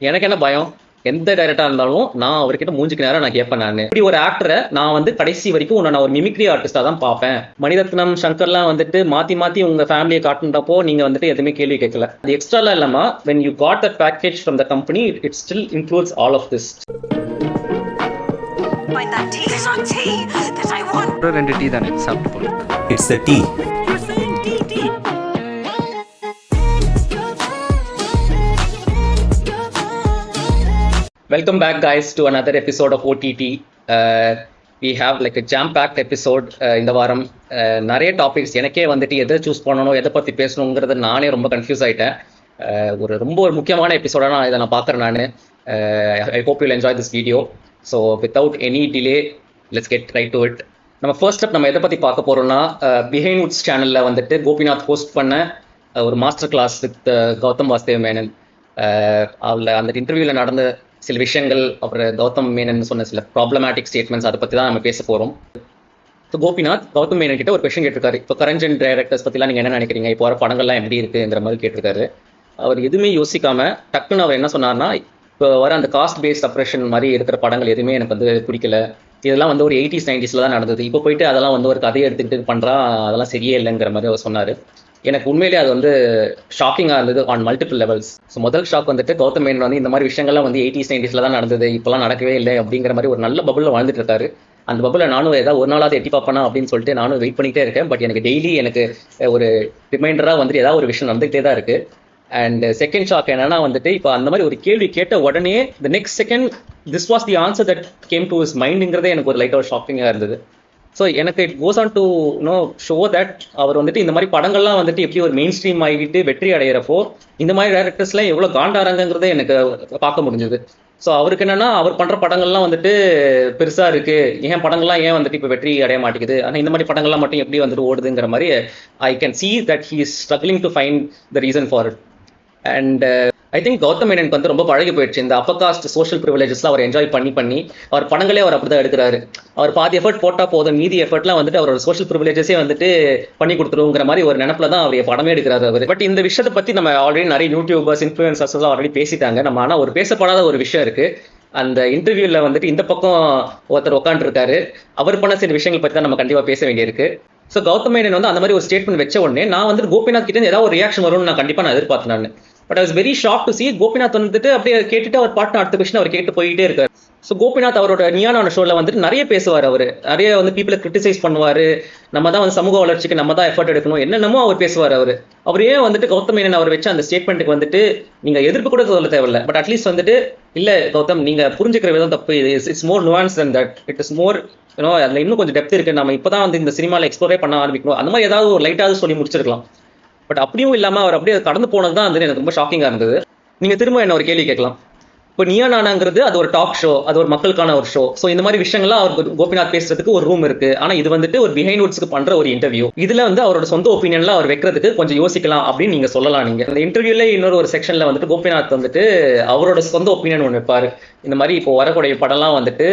எனக்கு என்ன பயம், எந்த டைரக்டா இருந்தாலும் நான் அவர்கிட்ட மூஞ்சுக்கு நேரம் நான் கேட்பேன். நான் இப்படி ஒரு ஆக்டரை நான் வந்து கடைசி வரைக்கும் நான் ஒரு மிமிக்ரி ஆர்டிஸ்டா தான் பார்ப்பேன். மணிரத்னம், சங்கர்லாம் வந்துட்டு மாத்தி மாத்தி உங்க ஃபேமிலியை காட்டுன்றப்போ நீங்க வந்துட்டு எதுவுமே கேள்வி கேட்கல. அது எக்ஸ்ட்ராலாம் இல்லாம when you got that package from the company, it still includes all of this. Find that tea. There's not tea that I want. ஒரு 2 டீ தானே சாப்பிட்டு போகலாம். It's the tea. You're saying tea. Welcome back guys to another episode of OTT. We have like a jam-packed episode இந்த வாரம். நிறைய topics எனக்கே வந்துட்டு எதை சூஸ் பண்ணணும், எதை பற்றி பேசணுங்கிறது நானே ரொம்ப கன்ஃபியூஸ் ஆகிட்டேன். ஒரு முக்கியமான எபிசோடாக நான் இதை பார்க்குறேன். நான் I hope you'll enjoy this video. So without any delay let's get right to it. நம்ம ஃபர்ஸ்ட் ஸ்டெப் நம்ம எதை பற்றி பார்க்க போகிறோம்னா, பிஹைண்ட் வுட்ஸ் சேனலில் வந்துட்டு கோபிநாத் ஹோஸ்ட் பண்ண ஒரு master class with Gautham Vasudev Menon. அதில் அந்த இன்டர்வியூவில் நடந்த சில விஷயங்கள், அப்புறம் கௌதம் மேனன் சொன்ன சில ப்ராப்ளமேட்டிக் ஸ்டேட்மெண்ட்ஸ், அதை பற்றி தான் நம்ம பேச போகிறோம். ஸோ கோபிநாத் கௌதம் மேனன் கிட்ட ஒரு கொஸ்டின் கேட்டிருக்காரு. இப்போ கரண்ட் ஜென் டைரக்டர்ஸ் பற்றிலாம் நீங்கள் என்ன நினைக்கிறீங்க, இப்போ வர படங்கள்லாம் எப்படி இருக்குங்கிற மாதிரி கேட்டிருக்காரு. அவர் எதுவுமே யோசிக்காமல் டக்குன்னு அவர் என்ன சொன்னார்னா, இப்போ வர அந்த காஸ்ட் பேஸ்ட் அப்ரேஷன் மாதிரி இருக்கிற படங்கள் எதுவுமே எனக்கு வந்து பிடிக்கல. இதெல்லாம் வந்து ஒரு 80s 90s தான் நடந்தது. இப்போ போயிட்டு அதெல்லாம் வந்து ஒரு கதையை எடுத்துக்கிட்டு பண்ணுறா, அதெல்லாம் சரியே இல்லைங்கிற மாதிரி அவர் சொன்னார். எனக்கு உண்மையிலேயே அது வந்து ஷாக்கிங்காக இருந்தது ஆன் மல்டிபிள் லெவல்ஸ். ஸோ முதல் ஷாக் வந்துட்டு கௌதம் மேனன் வந்து இந்த மாதிரி விஷயங்கள்லாம் வந்து 80s 90s தான் நடந்தது, இப்போலாம் நடக்கவே இல்லை அப்படிங்கிற மாதிரி ஒரு நல்ல பபுளில் வாழ்ந்துட்டு இருக்காரு. அந்த பபுளில் நானும் ஏதாவது ஒரு நாளாவது எட்டி பார்ப்பேனா அப்படின்னு சொல்லிட்டு நானும் வெயிட் பண்ணிகிட்டே இருக்கேன். பட் எனக்கு டெய்லி எனக்கு ஒரு ரிமைண்டராக வந்துட்டு ஏதாவது ஒரு விஷயம் நடந்துகிட்டே தான் இருக்குது. அண்ட் செகண்ட் ஷாக் என்னன்னா வந்துட்டு, இப்போ அந்த மாதிரி ஒரு கேள்வி கேட்ட உடனே the next second this was the answer that came to his மைண்டுங்கிறதே எனக்கு ஒரு லைட்டாக ஒரு ஷாக்கிங்காக இருந்தது. ஸோ எனக்கு it goes on to show that அவர் வந்துட்டு இந்த மாதிரி படங்கள்லாம் வந்துட்டு எப்படி ஒரு மெயின் ஸ்ட்ரீம் ஆகிட்டு வெற்றி அடைகிறப்போ இந்த மாதிரி டேரக்டர்ஸ்லாம் எவ்வளோ காண்டாராங்கிறத எனக்கு பார்க்க முடிஞ்சுது. ஸோ அவருக்கு என்னன்னா, அவர் பண்ணுற படங்கள்லாம் வந்துட்டு பெருசாக இருக்குது, ஏன் படங்கள்லாம் ஏன் வந்துட்டு இப்போ வெற்றி அடைய மாட்டேங்குது, ஆனால் இந்த மாதிரி படங்கள்லாம் மட்டும் எப்படி வந்துட்டு ஓடுதுங்கிற மாதிரி I can see that he is struggling to find the reason for it. And I think Gautham மேனனுக்கு வந்து ரொம்ப பழகி போயிடுச்சு இந்த அப்பர் காஸ்ட் சோஷியல் ப்ரிவிலேஜஸ்லாம் அவர் என்ஜாய் பண்ணி அவர் படங்களே அவர் அப்படி தான் எடுக்கிறாரு. அவர் பாதி எஃபர்ட் போட்டால் போதும், மீதி எஃபர்ட்லாம் வந்துட்டு அவரோட சோஷியல் ப்ரிவிலேஜஸே வந்துட்டு பண்ணி கொடுத்துருங்கிற மாதிரி ஒரு நினப்பில் தான் அவர் படமே எடுக்கிறாரு அவர். பட் இந்த விஷயத்தை பற்றி நம்ம ஆல்ரெடி நிறைய யூடியூபர்ஸ் இன்ஃப்ளூயன்சர்ஸ்லாம் ஆல்ரெடி பேசிட்டாங்க. நம்ம ஆனால் ஒரு பேசப்படாத ஒரு விஷயம் இருக்குது. அந்த இன்டர்வியூவில் வந்துட்டு இந்த பக்கம் ஒருத்தர் உட்காந்துருக்காரு, அவர் பண்ண சில விஷயங்கள் பற்றி தான் நம்ம கண்டிப்பாக பேச வேண்டியிருக்கு. ஸோ கௌதம் மேனன் வந்து அந்த மாதிரி ஒரு ஸ்டேட்மெண்ட் வச்ச உடனே நான் வந்துட்டு கோபிநாத் கிட்ட ஏதாவது ஒரு ரியாக்ஷன் வரும்னு நான் கண்டிப்பாக எதிர்பார்த்தேன் நான். But I was very shock to see Gopinath வந்துட்டு அப்படியே கேட்டுட்டு அவர் பாட்டு அடுத்த கொஸ்டின் அவர் கேட்டு போயிட்டே இருக்காரு. ஸோ கோபிநாத் அவரோட நியானான ஷோவில் வந்துட்டு நிறைய பேசுவார். அவர் நிறைய வந்து பீப்புளை கிரிட்டிசைஸ் பண்ணுவார். நம்ம தான் வந்து சமூக வளர்ச்சிக்கு நம்ம தான் எஃபர்ட் எடுக்கணும், என்னென்னமோ அவர் பேசுவார். அவர் ஏன் வந்துட்டு கௌதம் மேனன் அவர் வச்ச அந்த ஸ்டேட்மெண்ட்டுக்கு வந்துட்டு நீங்கள் எதிர்ப்பு கூட சொல்ல தேவையில்லை, பட் அட்லீஸ்ட் வந்துட்டு இல்லை கௌதம் நீங்கள் புரிஞ்சுக்கிற விதம் தப்பு, it's more nuance than that, it is more அதில் இன்னும் கொஞ்சம் டெப்த் இருக்குது, நம்ம இப்போ தான் வந்து இந்த சினிமாவில் எக்ஸ்ப்ளோரே பண்ண ஆரம்பிக்கணும், அந்த மாதிரி ஏதாவது ஒரு லைட்டாவது சொல்லி முடிச்சிருக்கலாம். பட் அப்படியும் இல்லாமல் அவர் அப்படியே கடந்து போனது தான் வந்து எனக்கு ரொம்ப ஷாக்கிங்காக இருந்தது. நீங்கள் திரும்ப என்ன ஒரு கேள்வி கேட்கலாம், இப்போ நீயா நானாங்கிறது அது ஒரு டாக் ஷோ, அது ஒரு மக்களுக்கான ஒரு ஷோ. ஸோ இந்த மாதிரி விஷயங்கள்லாம் அவர் கோபிநாத் பேசுறதுக்கு ஒரு ரூம் இருக்கு. ஆனால் இது வந்துட்டு ஒரு பிஹைண்ட் வுட்ஸ்க்கு பண்ற ஒரு இன்டர்வியூ. இதுல வந்து அவரோட சொந்த ஒப்பீனியன்ல அவர் வைக்கிறதுக்கு கொஞ்சம் யோசிக்கலாம் அப்படின்னு நீங்க சொல்லலாம். நீங்க இந்த இன்டர்வியூல இன்னொரு ஒரு செக்ஷன்ல வந்துட்டு கோபிநாத் வந்துட்டு அவரோட சொந்த ஒப்பீனியன் ஒன்று வைப்பாரு. இந்த மாதிரி இப்போ வரக்கூடிய படம்லாம் வந்துட்டு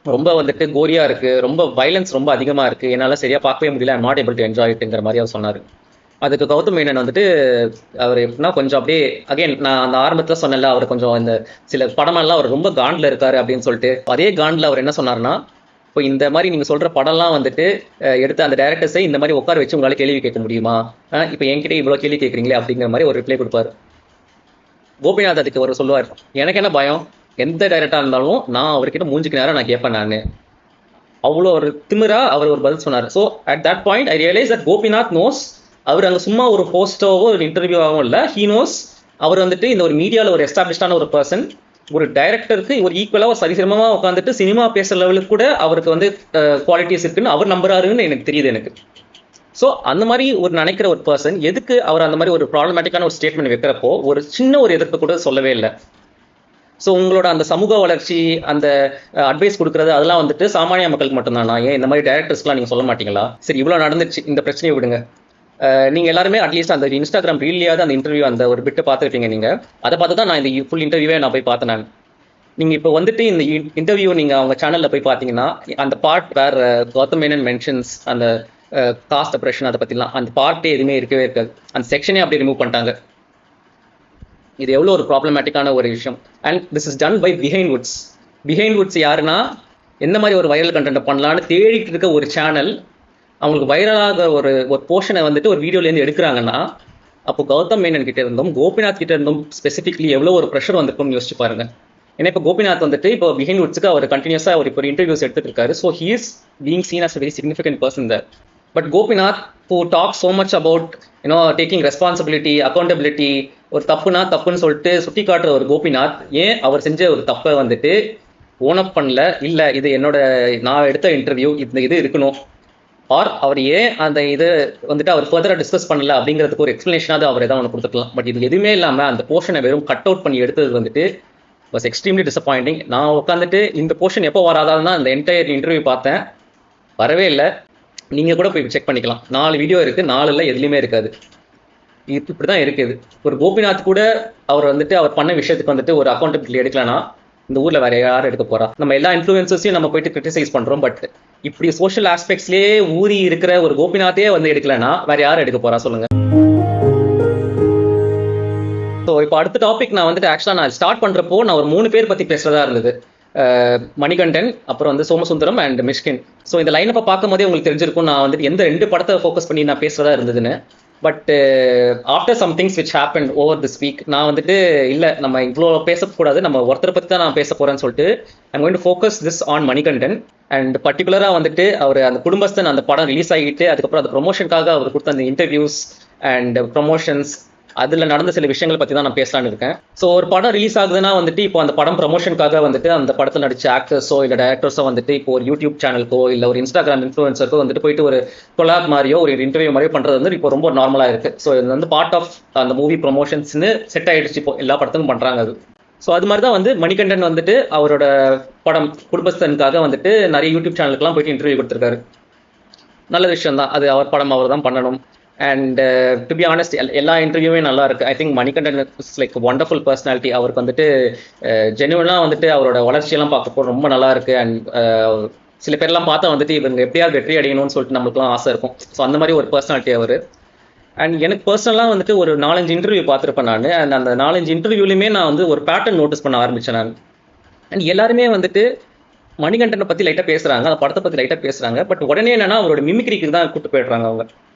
ரொம்ப வந்துட்டு கோரியா இருக்கு, ரொம்ப வயலன்ஸ் ரொம்ப அதிகமா இருக்கு, என்னால சரியா பார்க்கவே முடியல, I'm not able to enjoy இட்ங்கிற மாதிரி அவர் சொன்னாரு. அதுக்கு கௌதம் மேனன் வந்துட்டு அவர் எப்படின்னா கொஞ்சம் அப்படியே அகைன் நான் அந்த ஆரம்பத்தில் சொன்னல, அவர் கொஞ்சம் இந்த சில படமெல்லாம் அவர் ரொம்ப காண்டில் இருக்காரு அப்படின்னு சொல்லிட்டு, அதே காண்டில் அவர் என்ன சொன்னார்னா, இப்போ இந்த மாதிரி நீங்கள் சொல்கிற படம்லாம் வந்துட்டு எடுத்து அந்த டேரக்டர்ஸை இந்த மாதிரி உட்கார வச்சு உங்களால் கேள்வி கேட்க முடியுமா, இப்போ என்கிட்ட இவ்வளோ கேள்வி கேட்குறீங்களே அப்படிங்கிற மாதிரி ஒரு ரிப்ளை கொடுப்பாரு. கோபிநாத் அதுக்கு அவர் சொல்லுவார், எனக்கு என்ன பயம், எந்த டைரக்டராக இருந்தாலும் நான் அவர்கிட்ட மூஞ்சுக்கு நேரம் நான் கேட்பேன். நான் அவ்வளோ ஒரு திமிரா அவர் ஒரு பதில் சொன்னார். So at that point I realise that Gopinath knows, அவர் அங்கே சும்மா ஒரு ஹோஸ்டாவோ ஒரு இன்டர்வியூவாகவும் இல்லை, ஹீ நோஸ் அவர் வந்துட்டு இந்த ஒரு மீடியாவில் ஒரு எஸ்டாப்ளிஷ்டான ஒரு பர்சன், ஒரு டைரக்டருக்கு ஒரு ஈக்குவலாக ஒரு சரிசமமாக உட்காந்துட்டு சினிமா பேசுகிற லெவலுக்கு கூட அவருக்கு வந்து குவாலிட்டிஸ் இருக்குன்னு அவர் நம்புறாருன்னு எனக்கு தெரியுது எனக்கு. ஸோ அந்த மாதிரி ஒரு நினைக்கிற ஒரு பர்சன் எதுக்கு அவர் அந்த மாதிரி ஒரு ப்ராப்ளமேட்டிக்கான ஒரு ஸ்டேட்மெண்ட் வைக்கிறப்போ ஒரு சின்ன ஒரு எதிர்ப்பு கூட சொல்லவே இல்லை. ஸோ உங்களோட அந்த சமூக வளர்ச்சி அந்த அட்வைஸ் கொடுக்குறது அதெல்லாம் வந்துட்டு சாமானிய மக்களுக்கு மட்டும்தானா, ஏன் இந்த மாதிரி டேரக்டர்ஸ்லாம் நீங்கள் சொல்ல மாட்டீங்களா? சரி இவ்வளோ நடந்துச்சு, இந்த பிரச்சனையை விடுங்க. நீங்கள் எல்லாருமே அட்லீஸ்ட் அந்த இன்ஸ்டாகிராம் ரீல்லையாவது அந்த இன்டர்வியூ அந்த ஒரு பிட்டை பார்த்துருப்பீங்க. நீங்கள் அதை பார்த்து தான் நான் இந்த ஃபுல் இன்டர்வியூவே நான் போய் பார்த்தேன். நான் நீங்கள் இப்போ வந்துட்டு இந்த இன்டர்வியூ நீங்கள் அவங்க சேனலில் போய் பார்த்தீங்கன்னா அந்த பார்ட் வேர் கௌதம் மேனன் மென்ஷன்ஸ் அந்த காஸ்ட் அப்ரேஷன் அதை பற்றிலாம் அந்த பார்ட்டே எதுவுமே இருக்கவே இருக்காது. அந்த செக்ஷனே அப்படியே ரிமூவ் பண்ணிட்டாங்க. இது எவ்வளோ ஒரு ப்ராப்ளமேட்டிக்கான ஒரு விஷயம். And this is done by Behindwoods. Behindwoods யாருன்னா, எந்த மாதிரி ஒரு வைரல் கண்டென்ட் பண்ணலான்னு தேடிட்டு இருக்க ஒரு சேனல் அவங்களுக்கு வைரலாக ஒரு போர்ஷனை வந்துட்டு ஒரு வீடியோலேருந்து எடுக்கிறாங்கன்னா, அப்போ கௌதம் மேனன் கிட்ட இருந்தும் கோபிநாத் கிட்ட இருந்தும் ஸ்பெசிஃபிக்லி எவ்வளோ ஒரு ப்ரெஷர் வந்திருக்கும்னு யோசிச்சு பாருங்க. ஏன்னா இப்போ கோபிநாத் வந்துட்டு இப்போ பிஹைண்ட் வுட்ஸுக்கு அவர் கண்டினியூஸாக அவர் இப்போ இன்டர்வியூஸ் எடுத்துட்டு இருக்காரு. So he is being seen as a very significant person தர். But Gopinath who talks so much about taking responsibility, accountability, ஒரு தப்புனா தப்புன்னு சொல்லிட்டு சுட்டி காட்டுற ஒரு கோபிநாத் ஏன் அவர் செஞ்ச ஒரு தப்பை வந்துட்டு ஓனப் பண்ணல, இல்லை இது நான் எடுத்த இன்டர்வியூ இது இருக்கணும், ஆர் அவர் ஏன் அந்த இது வந்துட்டு அவர் ஃபர்தராக டிஸ்கஸ் பண்ணல அப்படிங்கிறதுக்கு ஒரு எக்ஸ்பிளனேஷனாவது அவர் ஏதாவது ஒன்று கொடுத்துக்கலாம். பட் இது எதுவுமே இல்லாமல் அந்த போர்ஷனை வெறும் கட் அவுட் பண்ணி எடுத்தது வந்துட்டு வாஸ் எக்ஸ்ட்ரீம்லி டிசப்பாயிண்டிங். நான் உட்காந்துட்டு இந்த போர்ஷன் எப்போ வராதான் அந்த என்டையர் இன்டர்வியூ பார்த்தேன், வரவே இல்லை. நீங்கள் கூட போய் செக் பண்ணிக்கலாம். 4 வீடியோ இருக்குது, 4ல் எதுலேயுமே இருக்காது. இப்படி தான் இருக்குது. ஒரு கோபிநாத் கூட அவர் வந்துட்டு அவர் பண்ண விஷயத்துக்கு வந்துட்டு ஒரு அக்கௌண்டபிலிட்டி எடுக்கலன்னா இந்த ஊரில் வேற யார் எடுக்க போகிறா? நம்ம எல்லா இன்ஃப்ளூயன்சர்ஸையும் நம்ம போயிட்டு கிரிட்டிசைஸ் பண்ணுறோம். பட் இப்படி சோஷியல் ஆஸ்பெக்ட்ஸ்லேயே ஊறி இருக்கிற ஒரு கோபிநாத்தே வந்து எடுக்கலன்னா வேற யார் எடுக்க போகிறா சொல்லுங்கள். ஸோ இப்போ அடுத்த டாபிக் நான் வந்துட்டு ஆக்சுவலாக நான் ஸ்டார்ட் பண்ணுறப்போ நான் ஒரு 3 பேர் பற்றி பேசுகிறதா இருந்தது. மணிகண்டன், அப்புறம் வந்து சோமசுந்தரம் அண்ட் மிஷ்கின். ஸோ இந்த லைனப்பை பார்க்கும் போதே உங்களுக்கு தெரிஞ்சிருக்கும் நான் வந்துட்டு எந்த 2 படத்தை ஃபோக்கஸ் பண்ணி நான் பேசுகிறதா இருந்ததுன்னு. But after some things which happen over this week நான் வந்துட்டு இல்லை நம்ம இவ்வளோ பேசக்கூடாது, நம்ம ஒருத்தரை பற்றி தான் நான் பேச போகிறேன்னு சொல்லிட்டு I'm going to focus this on Manikandan. And பர்டிகுலராக வந்துட்டு அவர் அந்த குடும்பஸ்தன் அந்த படம் ரிலீஸ் ஆகிட்டு அதுக்கப்புறம் அந்த ப்ரொமோஷனுக்காக அவர் கொடுத்த அந்த இன்டர்வியூஸ் அண்ட் ப்ரொமோஷன்ஸ் அதில் நடந்த சில விஷயங்களை பற்றி தான் நான் பேசலான்னு இருக்கேன். ஸோ ஒரு படம் ரிலீஸ் ஆகுதுன்னா வந்துட்டு இப்போ அந்த படம் ப்ரொமோஷனுக்காக வந்துட்டு அந்த படத்தில் நடிச்ச ஆக்டர்ஸோ இல்லை டேரக்டர்ஸோ வந்துட்டு இப்போ ஒரு யூடியூப் சேனலுக்கோ இல்லை ஒரு இன்ஸ்டாகிராம் இன்ஃப்ளூயன்சருக்கோ வந்துட்டு போயிட்டு ஒரு கொலாப் மாதிரியோ ஒரு இன்டர்வியூ மாதிரியோ பண்ணுறது வந்து இப்போ ரொம்ப நார்மலாக இருக்குது. ஸோ இது வந்து பார்ட் ஆஃப் அந்த மூவி ப்ரொமோஷன்ஸ்னு செட் ஆகிடுச்சு, இப்போ எல்லா படத்துக்கும் பண்ணுறாங்க அது. ஸோ அது மாதிரி தான் வந்து மணிகண்டன் வந்துட்டு அவரோட படம் குடும்பஸ்தனுக்காக வந்துட்டு நிறைய யூடியூப் சேனலுக்குலாம் போயிட்டு இன்டர்வியூ கொடுத்துருக்காரு. நல்ல விஷயம் தான், அது அவர் படம் அவர் தான் பண்ணணும். அண்ட் டு பி ஆனஸ்ட் எல்லா இன்டர்வியூவே நல்லா இருக்கு. I think Manikandan is like wonderful personality. அவருக்கு வந்துட்டு ஜென்யூனாக வந்துட்டு அவரோட வளர்ச்சியெல்லாம் பார்க்கப்போ ரொம்ப நல்லா இருக்கு. அண்ட் சில பேர்லாம் பார்த்தா வந்துட்டு இவங்க எப்படியாவது வெற்றி அடையணும்னு சொல்லிட்டு நம்மளுக்குலாம் ஆசை இருக்கும். ஸோ அந்த மாதிரி ஒரு பர்சனாலிட்டி அவர். அண்ட் எனக்கு பர்சனலாக வந்துட்டு ஒரு 4-5 இன்டர்வியூ பார்த்துருப்பேன் நான். அண்ட் அந்த 4-5 இன்டர்வியூலையுமே நான் வந்து ஒரு பேட்டர்ன் நோட்டீஸ் பண்ண ஆரம்பித்தேன் நான். அண்ட் எல்லாருமே வந்துட்டு மணிகண்டனை பற்றி லைட்டாக பேசுகிறாங்க, அந்த படத்தை பற்றி லைட்டாக பேசுகிறாங்க. பட் உடனே என்னன்னா அவரோட மிமிக்ரிக்கு தான் கூப்பிட்டு போயிடுறாங்க அவங்க.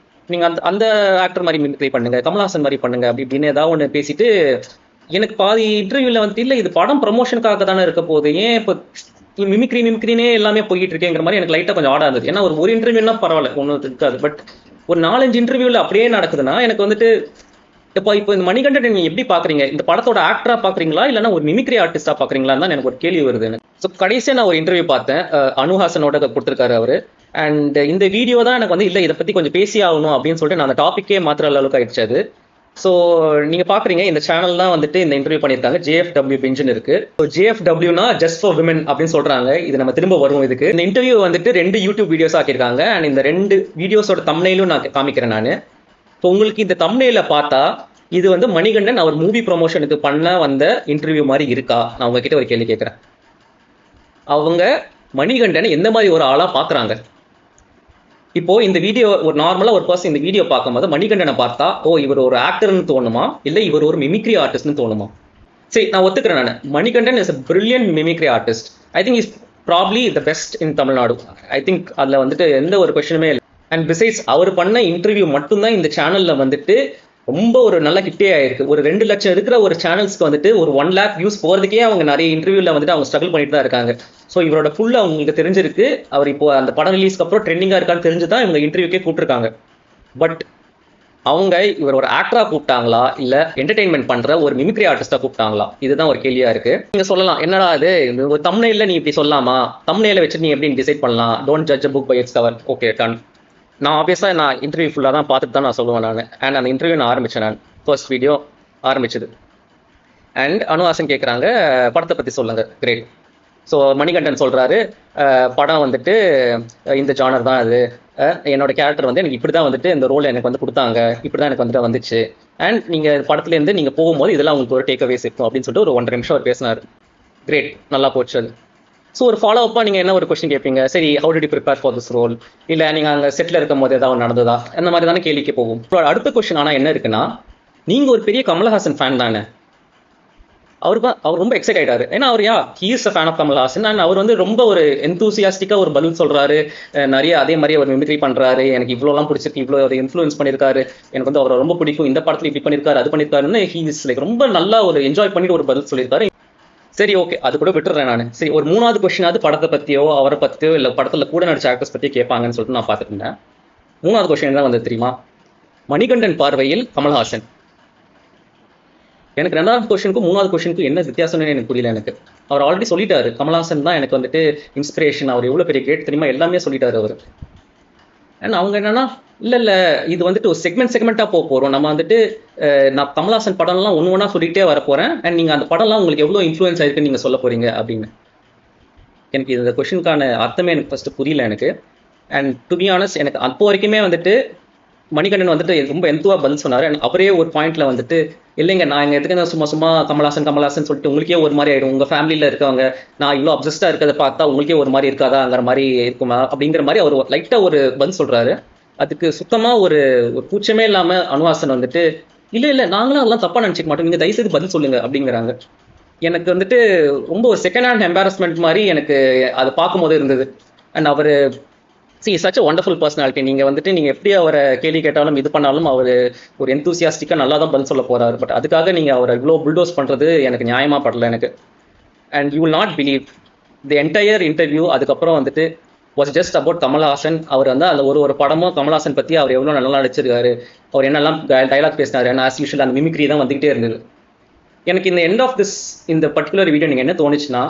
நீங்கள் அந்த ஆக்டர் மாதிரி மிமிக்ரி பண்ணுங்க, கமல்ஹாசன் மாதிரி பண்ணுங்க அப்படி இப்படின்னு ஏதாவது ஒன்று பேசிட்டு எனக்கு பாதி இன்டர்வியூவில் வந்துட்டு இல்லை இது படம் ப்ரமோஷனுக்காக தானே இருக்க போகுது, ஏன் இப்போ மிமிக்ரினே எல்லாமே போயிட்டு இருக்கேங்கிற மாதிரி எனக்கு லைட்டாக கொஞ்சம் ஆடாக இருந்தது. ஏன்னா ஒரு இன்டர்வியூனா பரவாயில்ல, ஒன்றும் இருக்காது. பட் ஒரு 4-5 இன்டர்வியூவில் அப்படியே நடக்குதுன்னா எனக்கு வந்துட்டு இப்போ இந்த மணிகண்டன் நீங்கள் எப்படி பார்க்குறீங்க? இந்த படத்தோட ஆக்டராக பார்க்குறீங்களா இல்லைனா ஒரு மிமிக்ரி ஆர்டிஸ்டாக பார்க்குறீங்களான்னு தான் எனக்கு ஒரு கேள்வி வருது எனக்கு. ஸோ கடைசியாக நான் ஒரு இன்டர்வியூ பார்த்தேன், அனுஹாசனோட கொடுத்துருக்காரு அவர். அண்ட் இந்த வீடியோ தான் எனக்கு வந்து இல்லை இதை பற்றி கொஞ்சம் பேசி ஆகணும் அப்படின்னு சொல்லிட்டு நான் அந்த டாப்பிக்கே மாத்திர அளவுக்கு ஆயிடுச்சு அது. ஸோ நீங்கள் பார்க்குறீங்க இந்த சேனல் தான் வந்துட்டு இந்த இன்டர்வியூ பண்ணியிருக்காங்க. JFW பெஞ்சுன்னு இருக்கு. ஸோ JFWனா ஜஸ்ட் ஃபார் விமன் அப்படின்னு சொல்கிறாங்க. இது நம்ம திரும்ப வருவோம் இதுக்கு. இந்த இன்டர்வியூ வந்துட்டு 2 யூடியூப் வீடியோஸ் ஆக்கியிருக்காங்க. அண்ட் இந்த 2 வீடியோஸோட தம்ப்நெயிலும் நான் காமிக்கிறேன் நான். ஸோ உங்களுக்கு இந்த தம்ப்நெயில பார்த்தா இது வந்து மணிகண்டன் அவர் மூவி ப்ரொமோஷனுக்கு பண்ண வந்த இன்டர்வியூ மாதிரி இருக்கா? நான் உங்ககிட்ட ஒரு கேள்வி கேட்குறேன். அவங்க மணிகண்டன் எந்த மாதிரி ஒரு ஆளாக பார்க்குறாங்க? இப்போ இந்த வீடியோ ஒரு நார்மலாக ஒரு பர்சன் இந்த வீடியோ பார்க்கும்போது மணிகண்டனை பார்த்தா இவர் ஒரு ஆக்டர்னு தோணுமா இல்லை இவர் ஒரு மிமிக்ரி ஆர்டிஸ்ட்னு தோணுமா? சரி, நான் ஒத்துக்கிறேன். நான் Manikandan is a brilliant mimicry artist. I think is probably the best in Tamil Nadu. I think அதில் வந்துட்டு எந்த ஒரு கொஸ்டினுமே இல்லை. அண்ட் பிசைட்ஸ் அவர் பண்ண இன்டர்வியூ மட்டும்தான் இந்த சேனலில் வந்துட்டு ரொம்ப ஒரு நல்ல ஹிட்டே ஆயிருக்கு. ஒரு 2 லட்சம் இருக்கிற ஒரு சேனல்ஸ்க்கு வந்துட்டு ஒரு 1 lakh வியூஸ் போகிறதுக்கே அவங்க நிறைய இன்டர்வியூவில் வந்துட்டு அவங்க ஸ்ட்ரகிள் பண்ணிட்டு தான் இருக்காங்க. ஸோ இவரோட ஃபுல்லாக அவங்களுக்கு தெரிஞ்சிருக்கு. அவர் இப்போ அந்த படம் ரிலீஸ்க்கு அப்புறம் ட்ரெண்டிங்காக இருக்கான்னு தெரிஞ்சு தான் இவங்க இன்டர்வியூக்கே கூப்பிட்டுருக்காங்க. பட் அவங்க இவர் ஒரு ஆக்டராக கூப்பிட்டாங்களா இல்லை என்டர்டெயின்மெண்ட் பண்ணுற ஒரு மிமிக்ரி ஆர்டிஸ்டாக கூப்பிட்டாங்களா? இதுதான் ஒரு கேள்வியாக இருக்குது. நீங்கள் சொல்லலாம் என்னடா அது ஒரு தம்ப்நெயில்ல நீ இப்படி சொல்லலாமா? தம்ப்நெயில வச்சு நீ எப்படி டிசைட் பண்ணலாம்? Don't judge a book by its cover. Okay done. நான் ஆப்வியஸாக நான் இன்டர்வியூ ஃபுல்லாக தான் பார்த்துட்டு தான் நான் சொல்லுவேன் நான். அண்ட் அந்த இன்டர்வியூ நான் ஆரம்பித்தேன். நான் ஃபர்ஸ்ட் வீடியோ ஆரம்பிச்சது. அண்ட் அனுஹாசன் கேட்குறாங்க படத்தை பற்றி சொல்லுங்கள். கிரேட். ஸோ மணிகண்டன் சொல்கிறாரு படம் வந்துட்டு இந்த ஜானர் தான் அது, என்னோட கேரக்டர் வந்து எனக்கு இப்படி தான் வந்துட்டு இந்த ரோல் எனக்கு வந்து கொடுத்தாங்க, இப்படி தான் எனக்கு வந்துட்டு வந்துச்சு. அண்ட் நீங்கள் படத்துலேருந்து நீங்கள் போகும்போது இதெல்லாம் உங்களுக்கு ஒரு டேக் அவேஸ் இருக்கும் அப்படின்னு சொல்லிட்டு ஒரு 1.5 நிமிஷம் அவர் பேசினார். கிரேட், நல்லா போச்சு அது. ஸோ ஒரு ஃபாலோ அப்பாக நீங்கள் என்ன ஒரு கொஸ்டின் கேட்பீங்க? சரி, how did you prepare for this role? இல்லை நீங்கள் அங்கே செட்டில் இருக்கும் போது ஏதாவது நடந்ததா? அந்த மாதிரி தானே கேள்விக்கு போகும். அடுத்த கொஸ்டின் ஆனால் என்ன இருக்குன்னா, நீங்கள் ஒரு பெரிய கமல்ஹாசன் ஃபேன் தானே, அவர் ரொம்ப எக்ஸைட் ஆயிட்டாரு. ஏன்னா அவர் he is a fan of Kamal Haasan and அவர் வந்து ரொம்ப ஒரு எந்தூசியாஸ்டிக்கா ஒரு பதில் சொல்றாரு. நிறைய அதே மாதிரி அவர் மிமிக்ரி பண்றாரு. எனக்கு இவ்வளோலாம் பிடிச்சிருக்கு, இவ்வளோ அவர் இன்ஃப்ளூயன்ஸ் பண்ணியிருக்காரு, எனக்கு வந்து அவரை ரொம்ப பிடிக்கும், இந்த படத்துல இப்படி பண்ணியிருக்காரு அது பண்ணியிருக்காருன்னு ஹி இஸ் லைக் ரொம்ப நல்லா ஒரு என்ஜாய் பண்ணிட்டு ஒரு பதில் சொல்லியிருக்காரு. சரி ஓகே, அது கூட விட்டுறேன் நான். சரி, ஒரு 3வது கொஸ்டினாவது படத்தை பத்தியோ அவரை பத்தியோ இல்லை படத்துல கூட நடிச்ச ஆக்டர்ஸ் பத்தியோ கேட்பாங்கன்னு சொல்லிட்டு நான் பார்த்துட்டு இருந்தேன். 3வது கொஸ்டின் என்ன வந்து தெரியுமா? மணிகண்டன் பார்வையில் கமல்ஹாசன். எனக்கு 2வது கொஸ்டினுக்கும் 3வது கொஸ்டினுக்கும் என்ன வித்தியாசம்னு எனக்கு புரியல. எனக்கு அவர் ஆல்ரெடி சொல்லிட்டாரு, கமல்ஹாசன் தான் எனக்கு வந்துட்டு இன்ஸ்பிரேஷன், அவர் எவ்வளவு பெரிய கிரேட் தெரியுமா, எல்லாமே சொல்லிட்டாரு அவர். அண்ட் அவங்க என்னன்னா, இல்ல இது வந்துட்டு ஒரு செக்மெண்டா போறோம், நம்ம வந்துட்டு நான் கமல்ஹாசன் படம்லாம் ஒண்ணா சொல்லிட்டே வர போறேன் அண்ட் நீங்க அந்த படம்லாம் உங்களுக்கு எவ்வளவு இன்ஃப்ளூயன்ஸ் ஆயிருக்குன்னு நீங்க சொல்ல போறீங்க அப்படின்னு. எனக்கு இந்த கொஸ்டினுக்கான அர்த்தமே எனக்கு ஃபர்ஸ்ட் புரியல எனக்கு. அண்ட் டு பி ஆனஸ்ட், எனக்கு அப்போ வரைக்குமே வந்துட்டு மணிகண்டன் வந்துட்டு ரொம்ப எந்துவா பதில் சொன்னாரு. அண்ட் அவரே ஒரு பாயிண்ட்ல வந்துட்டு, இல்லைங்க நான் எங்க எதுக்கு சும்மா கமல்ஹாசன் சொல்லிட்டு உங்களுக்கே ஒரு மாதிரி ஆயிடும், உங்க ஃபேமிலியில இருக்கவங்க நான் இவ்வளோ அப்சஸ்டா இருக்கிறத பார்த்தா உங்களுக்கே ஒரு மாதிரி இருக்காதாங்கிற மாதிரி இருக்குமா அப்படிங்கிற மாதிரி அவர் லைட்டா ஒரு பதில் சொல்றாரு. அதுக்கு சுத்தமா ஒரு கூச்சமே இல்லாம அனுவாசன் வந்துட்டு, இல்ல நாங்களும் அதெல்லாம் தப்பா நினைச்சிக்க மாட்டோம், நீங்க தயவுசெய்து பதில் சொல்லுங்க அப்படிங்கிறாங்க. எனக்கு வந்துட்டு ரொம்ப ஒரு செகண்ட் ஹேண்ட் எம்பாரஸ்மெண்ட் மாதிரி எனக்கு அதை பார்க்கும்போது இருந்தது. அண்ட் அவரு சச் அ வண்டர்ஃபுல் பர்சனாலிட்டி. நீங்க வந்துட்டு நீங்க எப்படி அவரை கேள்வி கேட்டாலும் இது பண்ணாலும் அவர் ஒரு எந்தூசியாஸ்டிக்கா நல்லா தான் பதில் சொல்ல போறாரு. பட் அதுக்காக நீங்க அவரை இவ்வளோ புல்டோஸ் பண்றது எனக்கு நியாயமா படல எனக்கு. And you will not believe the entire interview அதுக்கப்புறம் வந்துட்டு வாஸ் ஜஸ்ட் அபவுட் கமல்ஹாசன். அவர் வந்து அந்த ஒரு படமும் கமல்ஹாசன் பத்தி அவர் எவ்வளோ நல்லா நடிச்சிருக்காரு, அவர் என்னெல்லாம் டைலாக் பேசினாரு, ஆஸ் யூஷுவல் அந்த மிமிக்ரி தான் வந்துகிட்டே இருந்தது. எனக்கு இந்த எண்ட் ஆஃப் இந்த பர்டிகுலர் வீடியோ நீங்க என்ன தோணுச்சுன்னா,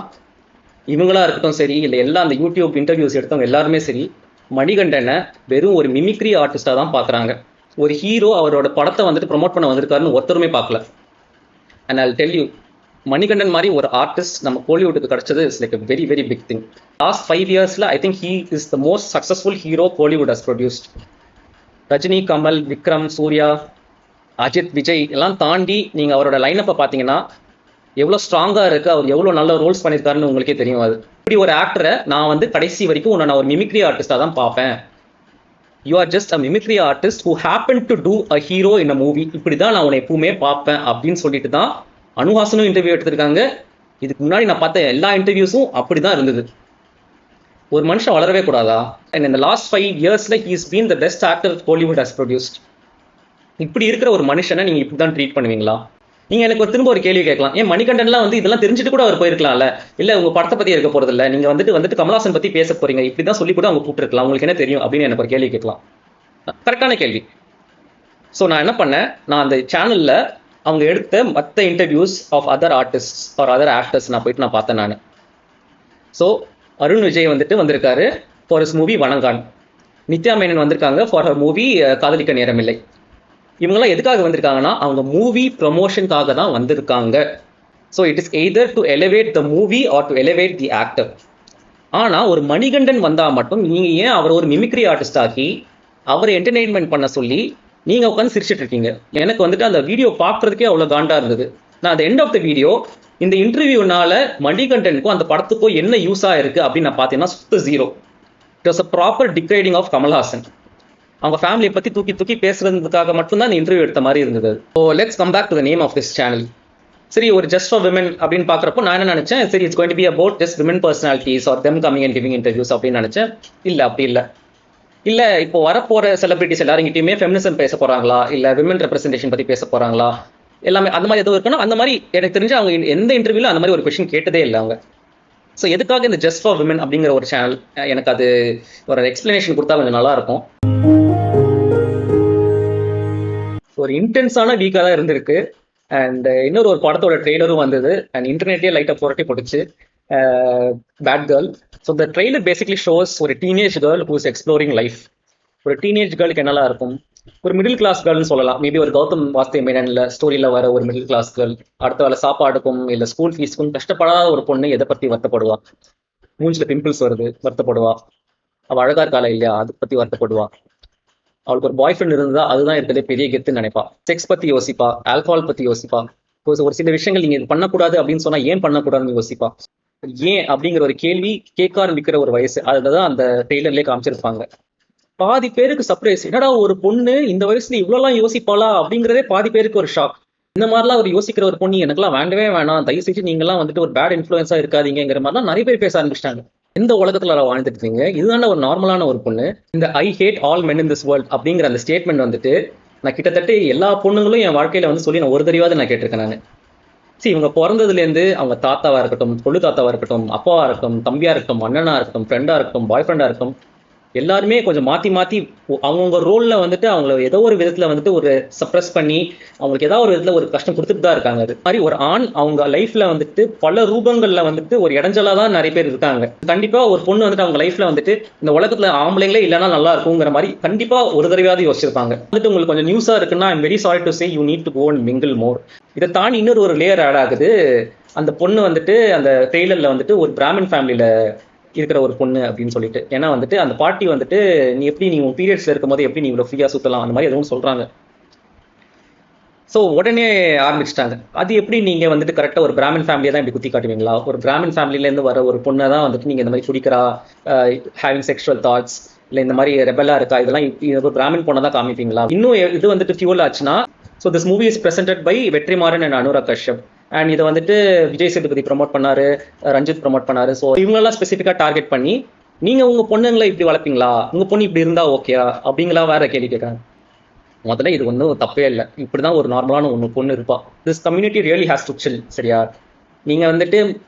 இவங்களா இருக்கட்டும் சரி, இல்லை எல்லா அந்த யூடியூப் இன்டர்வியூஸ் எடுத்தவங்க எல்லாருமே சரி, மணிகண்டனை வெறும் ஒரு மிமிக்ரி ஆர்டிஸ்டா தான் பாக்குறாங்க. ஒரு ஹீரோ அவரோட படத்தை வந்துட்டு ப்ரொமோட் பண்ண வந்திருக்காருன்னு ஒருத்தருமே பார்க்கல. And I tell you, Manikandan மாதிரி ஒரு ஆர்டிஸ்ட் நம்ம கோலிவுட்டுக்கு கிடைச்சது is like a very very big thing. Last 5 yearsல I think he is the most successful hero Kollywood has produced. Rajini, Kamal, Vikram, Suriya, Ajith, Vijay எல்லாம் தாண்டி நீங்க அவரோட லைனப்பை பார்த்தீங்கன்னா எவ்வளோ ஸ்ட்ராங்கா இருக்கு, அவர் எவ்வளோ நல்ல ரோல்ஸ் பண்ணியிருக்காருன்னு உங்களுக்கே தெரியும். அது இப்படி ஒரு ஆக்டரை நான் வந்து கடைசி வரைக்கும் உன்னை நான் ஒரு மிமிக்ரி ஆர்டிஸ்டா தான் பார்ப்பேன். You are just a mimicry artist who happen to do a hero in a movie, இப்படி தான் நான் உன்னை எப்பவுமே பார்ப்பேன் அப்படின்னு சொல்லிட்டு தான் அனுஹாசனும் இன்டர்வியூ எடுத்திருக்காங்க. இதுக்கு முன்னாடி நான் பார்த்த எல்லா இன்டர்வியூஸும் அப்படிதான் இருந்தது. ஒரு மனுஷன் வளரவே கூடாதா? அண்ட் இந்த last 5 yearsல he has been the best actor Hollywood has produced. இப்படி இருக்கிற ஒரு மனுஷனை நீங்க இப்படி தான் ட்ரீட் பண்ணுவீங்களா? நீங்க எனக்கு திரும்ப ஒரு கேள்வி கேட்கலாம், ஏன் மணிகண்டன்லாம் வந்து இதெல்லாம் தெரிஞ்சுட்டு கூட அவர் போயிருக்கலாம்ல, இல்ல உங்க படத்தை பத்தி இருக்க போறது இல்ல, நீங்க வந்துட்டு கமல்ஹாசன் பத்தி பேச போறீங்க, இப்படிதான் சொல்லி கூட அவங்க கூப்பிட்டுருக்கலாம், உங்களுக்கு என்ன தெரியும் அப்படின்னு எனக்கு ஒரு கேள்வி கேட்கலாம். கரெக்டான கேள்வி. ஸோ நான் என்ன பண்ணேன், நான் அந்த சேனல்ல அவங்க எடுத்த மற்ற interviews of other artist or other actors நான் போயிட்டு நான் பார்த்தேன் நான். ஸோ அருண் விஜய் வந்திருக்காரு for his movie Vanangaan. Nithya Menen வந்திருக்காங்க ஃபார் ஹர் மூவி காதலிக்க நேரமில்லை. இவங்கெல்லாம் எதுக்காக வந்திருக்காங்கன்னா அவங்க மூவி ப்ரொமோஷனுக்காக தான் வந்திருக்காங்க. So it is either to elevate the movie or to elevate the actor. ஆனால் ஒரு மணிகண்டன் வந்தால் மட்டும் நீங்கள் ஏன் அவர் ஒரு மிமிக்ரி ஆர்டிஸ்ட் ஆக்கி அவரை என்டர்டெயின்மெண்ட் பண்ண சொல்லி நீங்கள் உட்காந்து சிரிச்சிட்டு இருக்கீங்க? எனக்கு வந்துட்டு அந்த வீடியோ பார்க்குறதுக்கே அவ்வளோ காண்டா இருந்தது. நான் அந்த எண்ட் ஆஃப் த வீடியோ இந்த இன்டர்வியூனால மணிகண்டனுக்கும் அந்த படத்துக்கோ என்ன யூஸ் ஆயிருக்கு அப்படின்னு நான் பார்த்தீங்கன்னா சுத்த zero. It was a proper degrading of Kamal Haasan. அவங்க ஃபேமிலியை பற்றி தூக்கி பேசுறதுக்காக மட்டும்தான் இந்த இன்டர்வியூ எடுத்த மாதிரி இருந்தது. So let's come back to the name of this channel. சரி, ஒரு ஜஸ்ட் ஃபார் விமன் அப்படின்னு பார்க்குறப்போ நான் என்ன நினைச்சேன், சரி it's going to be about just women personalities or them coming and giving interviews அப்படின்னு நினைச்சேன். இல்லை, அப்படி இல்லை இப்போ வரப்போற செலிபிரிட்டிஸ் எல்லாருங்கிட்டையுமே ஃபெமினிசம் பேச போறாங்களா, இல்லை விமன் ரெப்ரஸன்டேஷன் பற்றி பேச போறாங்களா, எல்லாமே அந்த மாதிரி எதுவும் இருக்கணும். அந்த மாதிரி எனக்கு தெரிஞ்சு அவங்க எந்த இன்டர்வியூல அந்த மாதிரி ஒரு கொஸ்டின் கேட்டதே இல்லை அவங்க. ஸோ எதுக்காக இந்த ஜஸ்ட் ஃபார் விமன் அப்படிங்கிற ஒரு சேனல், எனக்கு அது ஒரு எக்ஸ்பிளனேஷன் கொடுத்தா கொஞ்சம் நல்லா இருக்கும். ஒரு இன்டென்ஸான வீக்காக தான் இருந்திருக்கு. அண்ட் இன்னொரு ஒரு படத்தோட ட்ரெய்லரும் வந்தது அண்ட் இன்டர்நெட்டே லைட்டாக புரட்டி போட்டுச்சு, bad girl. So the trailer basically shows ஒரு teenage girl who is exploring life. ஒரு டீனேஜ் கேர்ளுக்கு என்னெல்லாம் இருக்கும், ஒரு மிடில் கிளாஸ் கேர்ள்னு சொல்லலாம். மேபி ஒரு கௌதம் வாஸ்தே மேனன்ல ஸ்டோரியில் வர ஒரு மிடில் கிளாஸ் கேர்ள், அடுத்த வேலை சாப்பாடுக்கும் இல்லை ஸ்கூல் ஃபீஸுக்கும் கஷ்டப்படாத ஒரு பொண்ணு எதை பற்றி வருத்தப்படுவா, மூஞ்சில் பிம்பிள்ஸ் வருது வருத்தப்படுவா, அவள் அழகா இருக்காளா இல்லையா அதை பற்றி வருத்தப்படுவா, அவளுக்கு ஒரு பாய் ஃப்ரெண்ட் இருந்தா அதுதான் இருக்கிறதே பெரிய கெத்துன்னு நினைப்பா, செக்ஸ் பத்தி யோசிப்பா, ஆல்கஹால் பத்தி யோசிப்பா, ஒரு சில விஷயங்கள் நீங்க இது பண்ணக்கூடாது அப்படின்னு சொன்னா ஏன் பண்ணக்கூடாதுன்னு யோசிப்பா. ஏன் அப்படிங்கிற ஒரு கேள்வி கேட்க ஆரம்பிக்கிற ஒரு வயசு, அதுதான் அந்த ட்ரெய்லர்லேயே காமிச்சிருப்பாங்க. பாதி பேருக்கு சர்ப்ரைஸ், என்னடா ஒரு பொண்ணு இந்த வயசுல இவ்வளோலாம் யோசிப்பாளா அப்படிங்கிறதே பாதி பேருக்கு ஒரு ஷாக். இந்த மாதிரிலாம் ஒரு யோசிக்கிற ஒரு பொண்ணு எனக்குலாம் வேண்டவே வேணாம், தயவு செஞ்சு நீங்களாம் வந்துட்டு ஒரு பேட் இன்ஃப்ளூயன்ஸா இருக்காதீங்கிற மாதிரிலாம் நிறைய பேர் பேச ஆரம்பிச்சிட்டாங்க. எந்த உலகத்துல வாழ்ந்துட்டு இருக்கீங்க? இதுதான ஒரு நார்மலான ஒரு பொண்ணு. இந்த I hate all men in this world அப்படிங்கிற அந்த ஸ்டேட்மெண்ட் வந்துட்டு நான் கிட்டத்தட்ட எல்லா பொண்ணுங்களும் என் வாழ்க்கையில வந்து சொல்லி நான் ஒரு தடவையாவது நான் கேட்டிருக்கேன் நான். இவங்க பிறந்ததுலேருந்து அவங்க தாத்தாவா இருக்கட்டும், கொள்ளு தாத்தாவா இருக்கட்டும், அப்பாவா இருக்கட்டும், தம்பியா இருக்கட்டும், அண்ணனா இருக்கட்டும், ஃப்ரெண்டா இருக்கட்டும், பாய் ஃப்ரெண்டா இருக்கட்டும், எல்லாருமே கொஞ்சம் மாற்றி மாற்றி அவங்கவுங்க ரோலில் வந்துட்டு அவங்கள ஏதோ ஒரு விதத்தில் வந்துட்டு ஒரு சப்ரெஸ் பண்ணி அவங்களுக்கு ஏதாவது ஒரு விதத்தில் ஒரு கஷ்டம் கொடுத்துட்டு தான் இருக்காங்க. அது மாதிரி ஒரு ஆண் அவங்க லைஃப்பில் வந்துட்டு பல ரூபங்களில் வந்துட்டு ஒரு இடைஞ்சலாக தான் நிறைய பேர் இருக்காங்க. கண்டிப்பாக ஒரு பொண்ணு வந்துட்டு அவங்க லைஃப்பில் வந்துட்டு இந்த உலகத்தில் ஆம்பளைங்களே இல்லைனா நல்லா இருக்குங்கிற மாதிரி கண்டிப்பாக ஒரு தடவையாவது யோசிச்சிருப்பாங்க. வந்துட்டு உங்களுக்கு கொஞ்சம் நியூஸாக இருக்குன்னா I'm very sorry to say you need to go and mingle more. இதை தாண்டி இன்னொரு ஒரு லேயர் ஆட் ஆகுது. அந்த பொண்ணு வந்துட்டு அந்த ட்ரெய்லரில் வந்துட்டு ஒரு பிராமின் ஃபேமிலியில் இருக்கிற ஒரு பொண்ணு அப்படின்னு சொல்லிட்டு, ஏன்னா வந்துட்டு அந்த பாட்டி வந்துட்டு நீ உன் பீரியட்ஸ்ல இருக்கும் போது எப்படி நீ இவ்வளவு ஃப்ரீயா சுத்தலாம் அந்த மாதிரி எதுவும் சொல்றாங்க. ஸோ உடனே ஆரம்பிச்சிட்டாங்க, அது எப்படி நீங்க வந்துட்டு கரெக்டாக ஒரு பிராமின் ஃபேமிலியை தான் இப்படி குத்தி காட்டுவீங்களா? ஒரு பிராமின் ஃபேமிலியிலேருந்து வர ஒரு பொண்ணை தான் வந்துட்டு நீங்க இந்த மாதிரி குடிக்கிறா, ஹேவிங் செக்ஷுவல் தாட்ஸ், இல்லை இந்த மாதிரி ரெபலா இருக்கா, இதெல்லாம் ஒரு பிராமின் பொண்ணை தான் காமிப்பீங்களா? இன்னும் இது வந்துட்டு ஃபியூல் ஆச்சுன்னா, so this movie is presented by Vetrimaaran and Anurag Kashyap. And இதை வந்துட்டு விஜய் சேதுபதி ப்ரமோட் பண்ணாரு, ரஞ்சித் ப்ரமோட் பண்ணாரு. ஸோ இவங்களெல்லாம் ஸ்பெசிஃபிக்காக டார்கெட் பண்ணி நீங்கள் உங்கள் பொண்ணுங்களை இப்படி வளர்ப்பீங்களா, உங்கள் பொண்ணு இப்படி இருந்தால் ஓகேயா அப்படிங்களா வேற கேள்வி கேட்குறாங்க. முதல்ல இது ஒன்றும் தப்பே இல்லை, இப்படி தான் ஒரு நார்மலான ஒன்று பொண்ணு இருப்பா. This community really has to சில். சரியா? நீங்கள் வந்துட்டு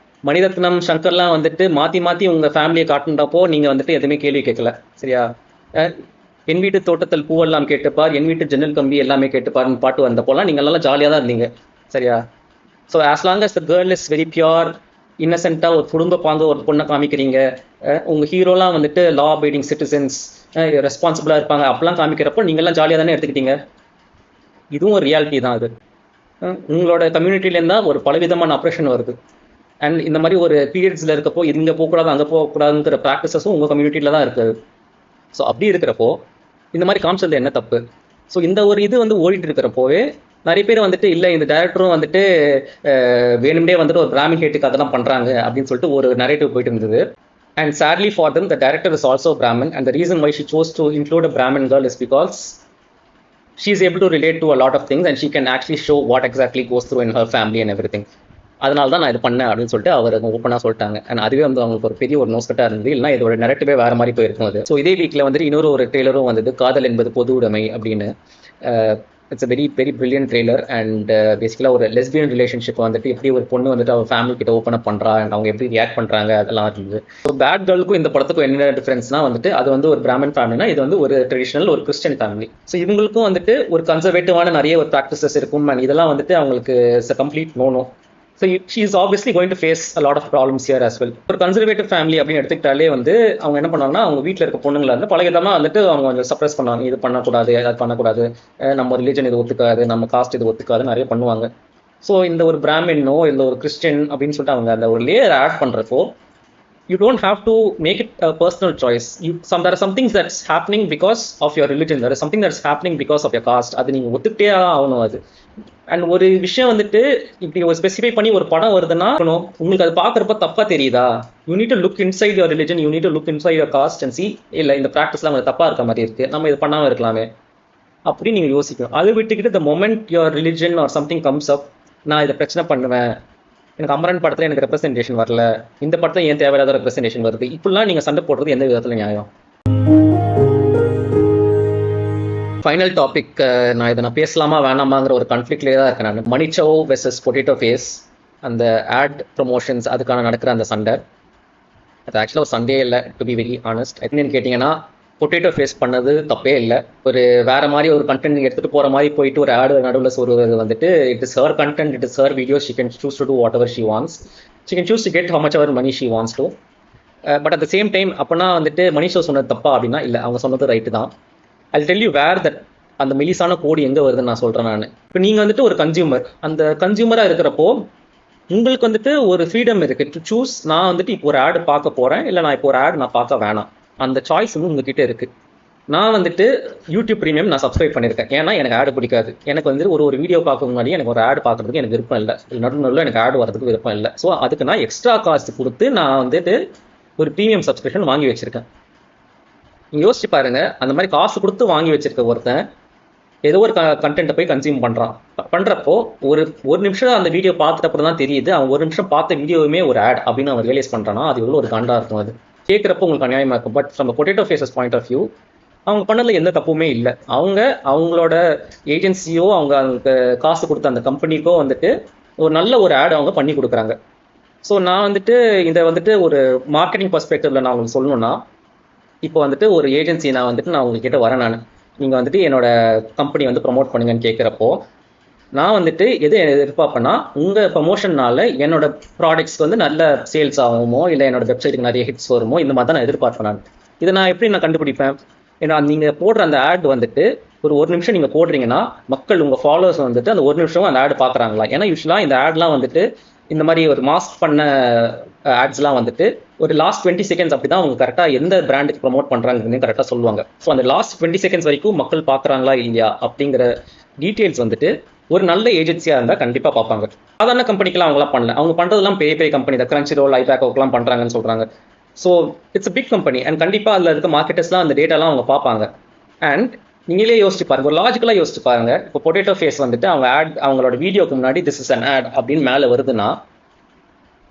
மணிரத்னம் சங்கர்லாம் வந்துட்டு மாற்றி மாற்றி உங்கள் ஃபேமிலியை காட்டுன்றப்போ நீங்கள் வந்துட்டு எதுவுமே கேள்வி கேட்கல. சரியா? என் வீட்டு தோட்டத்தில் பூவெல்லாம் கேட்டுப்பார், என் வீட்டு ஜன்னல் கம்பி எல்லாமே கேட்டுப்பார்னு பாட்டு வந்தப்போலாம் நீங்கள் எல்லாம் ஜாலியாக தான் இருந்தீங்க. சரியா? So as long as the girl is very pure, இன்னசென்ட்டாக ஒரு குடும்ப பாங்க ஒரு பொண்ணை காமிக்கிறீங்க, உங்கள் ஹீரோலாம் வந்துட்டு லா அபைடிங் சிட்டிசன்ஸ், ரெஸ்பான்சிபிளாக இருப்பாங்க, அப்பெல்லாம் காமிக்கிறப்போ நீங்கள்லாம் ஜாலியாக தானே எடுத்துக்கிட்டீங்க. இதுவும் ஒரு ரியாலிட்டி தான். அது உங்களோட கம்யூனிட்டிலேருந்து தான் ஒரு பலவிதமான ஆப்ரேஷன் வருது. அண்ட் இந்த மாதிரி ஒரு பீரியட்ஸில் இருக்கப்போ இங்கே போகக்கூடாது அங்கே போகக்கூடாதுங்கிற ப்ராக்டிசஸும் உங்கள் கம்யூனிட்டியில் தான் இருக்குது. ஸோ அப்படி இருக்கிறப்போ இந்த மாதிரி காமிச்சது என்ன தப்பு? ஸோ இந்த ஒரு இது வந்து ஓடிட்டு இருக்கிறப்போவே நிறைய பேர் வந்துட்டு இல்லை இந்த டைரக்டரும் வந்துட்டு வேணும்டே வந்துட்டு ஒரு பிராமின் ஹேட்டுக்கு அதெல்லாம் பண்ணுறாங்க அப்படின்னு சொல்லிட்டு ஒரு நரேட்டிவ் போயிட்டு இருந்தது. And sadly for them, the director is also Brahmin, and the reason why she chose to include a Brahmin girl is because she is able to relate to a lot of things and she can actually show what exactly goes through in her family and everything. அதனால தான் நான் இது பண்ணேன் அப்படின்னு சொல்லிட்டு அவர் ஓப்பனாக சொல்லிட்டாங்க. And அதுவே வந்து அவங்களுக்கு ஒரு பெரிய ஒரு நோஸ்கட்டாக இருந்தது, இல்லைனா இதோட நெரட்டிவே வேறு மாதிரி போயிருக்கும் அது. ஸோ இதே வீக்கில் வந்துட்டு இன்னொரு ஒரு ட்ரெய்லரும் வந்தது, காதல் என்பது பொது உடைமை அப்படின்னு. It's a very very brilliant trailer. And பேசிக்கலாக ஒரு லெஸ்பியன் ரிலேஷன்ஷிப் வந்துட்டு எப்படி ஒரு பொண்ணு வந்துட்டு அவர் ஃபேமிலி கிட்ட ஓப்பன் அப் பண்ணுறா அண்ட் அவங்க எப்படி ரியாக்ட் பண்ணுறாங்க அதெல்லாம் இருந்தது. ஸோ பேட் கேர்ளுக்கும் இந்த படத்துக்கும் என்ன டிஃபரன்ஸ்னா வந்துட்டு அது வந்து ஒரு பிராமின் ஃபேமிலினா இது வந்து ஒரு ட்ரெடிஷனல் ஒரு கிறிஸ்டியன் ஃபேமிலி. ஸோ இவங்களுக்கும் வந்துட்டு ஒரு கன்சர்வேட்டிவான நிறைய ஒரு ப்ராக்டிசஸ் இருக்கும் அண்ட் இதெல்லாம் வந்துட்டு அவங்களுக்கு it's a complete no. So she is obviously going to face a lot of problems here as well. ஒரு கன்சர்வேட்டிவ் ஃபேமிலி அப்படின்னு எடுத்துக்கிட்டாலே வந்து அவங்க என்ன பண்ணுவாங்கன்னா அவங்க வீட்டில் இருக்க பொண்ணுங்களை வந்து பல விதமாக வந்துட்டு அவங்க கொஞ்சம் சப்ரஸ் பண்ணுவாங்க, இது பண்ணக்கூடாது அது பண்ணக்கூடாது, நம்ம ரிலீஜன் இது ஒத்துக்காது, நம்ம காஸ்ட் இது ஒத்துக்காது, நிறைய பண்ணுவாங்க. ஸோ இந்த ஒரு பிராமினோ இல்லை ஒரு கிறிஸ்டியன் அப்படின்னு சொல்லிட்டு அவங்க அந்த ஒரு லேயர் ஆட் பண்ணுறப்போ you don't have to make it a personal choice. There are some things that's happening because of your religion, there is something that's happening because of your caste. அது நீங்கள் ஒத்துக்கிட்டே ஆகணும் அது. அண்ட் ஒரு விஷயம் வந்துட்டு இப்படி ஒரு ஸ்பெசிஃபை பண்ணி ஒரு படம் வருதுன்னா உங்களுக்கு அது பார்க்குறப்ப தப்பாக தெரியுதா? You need to look inside your religion, you need to look inside your cost and C இல்லை இந்த ப்ராக்டிஸ்லாம் அவங்க தப்பாக இருக்க மாதிரி இருக்குது, நம்ம இது பண்ணாமல் இருக்கலாமே அப்படின்னு நீங்கள் யோசிக்கணும். அதை விட்டுக்கிட்டு the moment your religion or something comes up, நான் இதை பிரச்சனை பண்ணுவேன், எனக்கு அமரன் படத்தில் எனக்கு ரெப்ரஸன்டேஷன் வரல, இந்த படத்தில் ஏன் தேவையில்லாத ரெப்ரஸன்டேஷன் வருது, இப்படிலாம் நீங்கள் சண்டை போடுறது எந்த விதத்தில் நியாயம்? ஃபைனல் டாபிக், நான் பேசலாமா வேணாமாங்கிற ஒரு கான்ஃப்ளிக்ட்லேயே தான் இருக்கேன் நான். மணி சௌ வெர்சஸ் பொட்டேட்டோ ஃபேஸ், அந்த ஆட் ப்ரொமோஷன்ஸ் அதுக்கான நடக்கிற அந்த சண்டை, அது ஆக்சுவலாக ஒரு சண்டே இல்லை டு பி வெரி ஆனஸ்ட். என்னன்னு கேட்டிங்கன்னா பொட்டேட்டோ ஃபேஸ் பண்ணது தப்பே இல்லை. ஒரு வேறு மாதிரி ஒரு கண்டென்ட் எடுத்துகிட்டு போகிற மாதிரி போயிட்டு ஒரு ஆடு நடுவில் சொல்வது வந்துட்டு it is her content, it is her video, she can choose to do whatever she wants, she can choose to get how much ever money she wants to. But at the same time அப்போனா வந்துட்டு மணி show சொன்னது தப்பா அப்படின்னா இல்லை, அவங்க சொன்னது right தான். I tell you where that அந்த மெலிசான கோடி எங்கே வருதுன்னு நான் சொல்கிறேன் நான். இப்போ நீங்கள் வந்துட்டு ஒரு கன்சியூமர், அந்த கன்சியூமராக இருக்கிறப்போ உங்களுக்கு வந்துட்டு ஒரு ஃப்ரீடம் இருக்குது டு சூஸ். நான் வந்துட்டு இப்போ ஒரு ஆடு பார்க்க போகிறேன், இல்லை நான் இப்போ ஒரு ஆடு நான் பார்க்க வேணாம், அந்த சாய்ஸ் வந்து உங்ககிட்ட இருக்குது. நான் வந்துட்டு யூடியூப் ப்ரீமியம் நான் சப்ஸ்கிரைப் பண்ணியிருக்கேன், ஏன்னா எனக்கு ஆடு பிடிக்காது. எனக்கு வந்துட்டு ஒரு வீடியோ பார்க்க முன்னாடி எனக்கு ஒரு ஆடு பார்க்குறதுக்கு எனக்கு விருப்பம் இல்லை, நடுநடுவில் எனக்கு ஆடு வரதுக்கு விருப்பம் இல்லை. ஸோ அதுக்கு நான் எக்ஸ்ட்ரா காஸ்ட் கொடுத்து நான் வந்துட்டு ஒரு ப்ரீமியம் சப்ஸ்கிரிப்ஷன் வாங்கி வச்சுருக்கேன். நீங்கள் யோசிச்சு பாருங்கள், அந்த மாதிரி காசு கொடுத்து வாங்கி வச்சிருக்க ஒருத்தன் ஏதோ ஒரு கண்டென்ட்டை போய் கன்சியூம் பண்ணுறப்போ ஒரு நிமிஷம் அந்த வீடியோ பார்த்துட்டு அப்புறம் தான் தெரியுது அவன் ஒரு நிமிஷம் பார்த்த வீடியோவுமே ஒரு ஆட் அப்படின்னு அவன் ரியலைஸ் பண்ணுறான்னா அது எவ்வளோ ஒரு கண்டா இருக்கும். அது கேட்குறப்போ உங்களுக்கு அநியாயமாக இருக்கும். But from potato faces point of view அவங்க பண்ணதில் எந்த தப்புமே இல்லை. அவங்களோட ஏஜென்சியோ அவங்க காசு கொடுத்த அந்த கம்பெனிக்கோ வந்துட்டு ஒரு நல்ல ஒரு ஆட் அவங்க பண்ணி கொடுக்குறாங்க. ஸோ நான் வந்துட்டு இதை வந்துட்டு ஒரு மார்க்கெட்டிங் பர்ஸ்பெக்டிவ்ல நான் உங்களுக்கு சொல்லணும்னா, இப்போ வந்துட்டு ஒரு ஏஜென்சி நான் உங்ககிட்ட வரேன். நீங்கள் வந்துட்டு என்னோட கம்பெனி வந்து ப்ரொமோட் பண்ணுங்கன்னு கேட்குறப்போ நான் வந்துட்டு எது எதிர்பார்ப்பேன்னா, உங்கள் ப்ரமோஷன்னால என்னோட ப்ராடக்ட்ஸ்க்கு வந்து நல்ல சேல்ஸ் ஆகுமோ இல்லை என்னோட வெப்சைட்டுக்கு நிறைய ஹிட்ஸ் வருமோ, இந்த மாதிரி தான் நான் எதிர்பார்ப்பேன். இதை நான் எப்படி கண்டுபிடிப்பேன்? ஏன்னா நீங்கள் போடுற அந்த ஆட் வந்துட்டு ஒரு நிமிஷம் நீங்கள் போடுறீங்கன்னா மக்கள் உங்கள் ஃபாலோவர்ஸ் வந்துட்டு அந்த ஒரு நிமிஷம் அந்த ஆட் பார்க்குறாங்களா? ஏன்னா யூஸ்வலாக இந்த ஆட்லாம் வந்துட்டு இந்த மாதிரி ஒரு மாஸ்க் பண்ண ஆட்ஸ்லாம் வந்துட்டு ஒரு லாஸ்ட் 20 செகண்ட்ஸ் அப்படி தான் அவங்க கரெக்டாக எந்த பிராண்டுக்கு ப்ரொமோட் பண்ணுறாங்கன்னு கரெக்டாக சொல்லுவாங்க. ஸோ அந்த லாஸ்ட் 20 செகண்ட்ஸ் வரைக்கும் மக்கள் பார்க்குறாங்களா இல்லையா அப்படிங்கிற டீட்டெயில்ஸ் வந்துட்டு ஒரு நல்ல ஏஜென்சியாக இருந்தால் கண்டிப்பாக பார்ப்பாங்க. சாதாரண கம்பெனிக்கெலாம் அவங்களாம் பண்ணல. அவங்க பண்ணுறதுலாம் பெரிய கம்பெனி தான், கிரன்ச்சி ரோல், ஐபேக்கோக்கெலாம் பண்ணுறாங்கன்னு சொல்கிறாங்க. So it's big company and கண்டிப்பாக அதில் இருக்க மார்க்கெட்டர்ஸ்லாம் அந்த டேட்டாலாம் அவங்க பார்ப்பாங்க. அண்ட் நீங்களே யோசிச்சு பாருங்க, ஒரு லாஜிக்கலாக யோசிச்சு பாருங்க. இப்போ பொட்டேட்டோ ஃபேஸ் வந்துட்டு அவங்களோட வீடியோக்கு முன்னாடி திஸ் இஸ் அன் ஆட் அப்படின்னு மேலே வருதுன்னா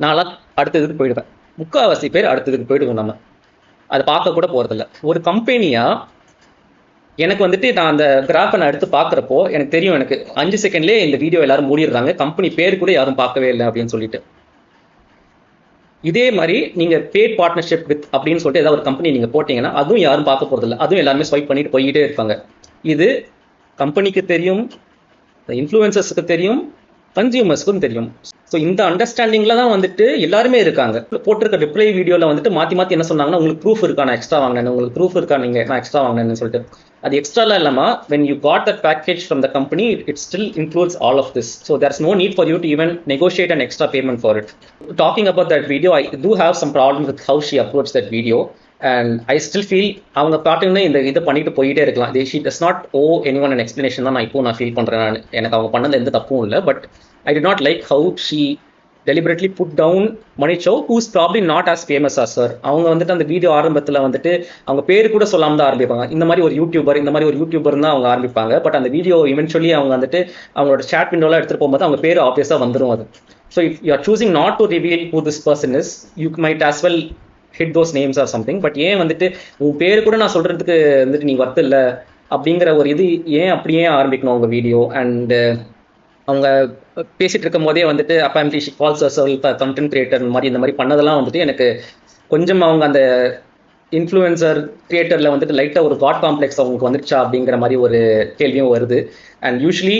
நான்லாம் அடுத்ததுக்கு போயிடுவேன். முக்கால்வாசி பேர் அடுத்ததுக்கு போயிடுவோம். நம்ம அதை பார்க்க கூட போகிறதில்ல. ஒரு கம்பெனியாக எனக்கு வந்துட்டு நான் அந்த கிராஃபை நான் எடுத்து பார்க்குறப்போ எனக்கு தெரியும், எனக்கு 5 செகண்ட்லேயே இந்த வீடியோ எல்லாரும் மூடிடுறாங்க, கம்பெனி பேர் கூட யாரும் பார்க்கவே இல்லை அப்படின்னு சொல்லிட்டு. இதே மாதிரி நீங்கள் பேட் பார்ட்னர்ஷிப் வித் அப்படின்னு சொல்லிட்டு ஏதாவது ஒரு கம்பெனி நீங்கள் போட்டிங்கன்னா அதுவும் யாரும் பார்க்க போகிறதில்ல, அதுவும் எல்லாருமே ஸ்வைப் பண்ணிட்டு போய்கிட்டே இருப்பாங்க. இது கம்பெனிக்கு தெரியும், இன்ஃப்ளூயன்சர்ஸுக்கு தெரியும், கன்சியூமர்ஸ்க்கும் தெரியும். ஸோ இந்த அண்டர்ஸ்டாண்டிங்கில் தான் வந்துட்டு எல்லாருமே இருக்காங்க. போட்டிருக்க ரிப்ளை வீடியோவில் வந்துட்டு மாற்றி என்ன சொன்னாங்கன்னா, உங்களுக்கு ப்ரூஃப் இருக்கா நான் எக்ஸ்ட்ரா வாங்கினேன், உங்களுக்கு ப்ரூஃப் இருக்கா நான் எக்ஸ்ட்ரா வாங்கினேன்னு சொல்லிட்டு. அது எக்ஸ்ட்ராலாம் இல்லாமல் when you got that package from the company, it still includes all of this. So there's no need for you to even negotiate an extra payment for it. Talking about that video, I do have some problem with how she approached that video. And I still feel அவங்க பார்த்தீங்கன்னா இந்த இதை பண்ணிட்டு போயிட்டே இருக்கலாம். She does not owe anyone an explanation தான் நான் feel பண்ணுறேன். எனக்கு அவங்க பண்ணதில் எந்த தப்பும் இல்லை. But I did not like how she deliberately put down Mani Chau, who's probably not as famous as her. அவங்க வந்துட்டு அந்த வீடியோ ஆரம்பத்தில் வந்துட்டு அவங்க பேர் கூட சொல்லாமல் தான் ஆரம்பிப்பாங்க. இந்த மாதிரி ஒரு யூடியூபர் தான் அவங்க ஆரம்பிப்பாங்க. பட் அந்த வீடியோ இவென்ச்சுவலி அவங்க வந்துட்டு அவங்களோட chat விண்டோலாம் எடுத்துகிட்டு போகும்போது அவங்க பேர் ஆப்வியஸாக வந்துடும். அது so if you are choosing not to reveal who this person is, you might as well hit those names or something. But ஏன் வந்துட்டு உன் பேர் கூட நான் சொல்கிறதுக்கு வந்துட்டு நீ வர்த்து இல்லை அப்படிங்கிற ஒரு இது அப்படியே ஆரம்பிக்கணும் அவங்க வீடியோ. அண்ட் அவங்க பேசிகிட்டு இருக்கும் போதே வந்துட்டு apparently she calls herself content creator மாதிரி இந்த மாதிரி பண்ணதெல்லாம் வந்துட்டு எனக்கு கொஞ்சம் அவங்க அந்த இன்ஃப்ளூயன்சர் கிரியேட்டரில் வந்துட்டு லைட்டாக ஒரு காட் காம்ப்ளெக்ஸ் அவங்களுக்கு வந்துடுச்சா அப்படிங்கிற மாதிரி ஒரு கேள்வியும் வருது. அண்ட் யூஸ்வலி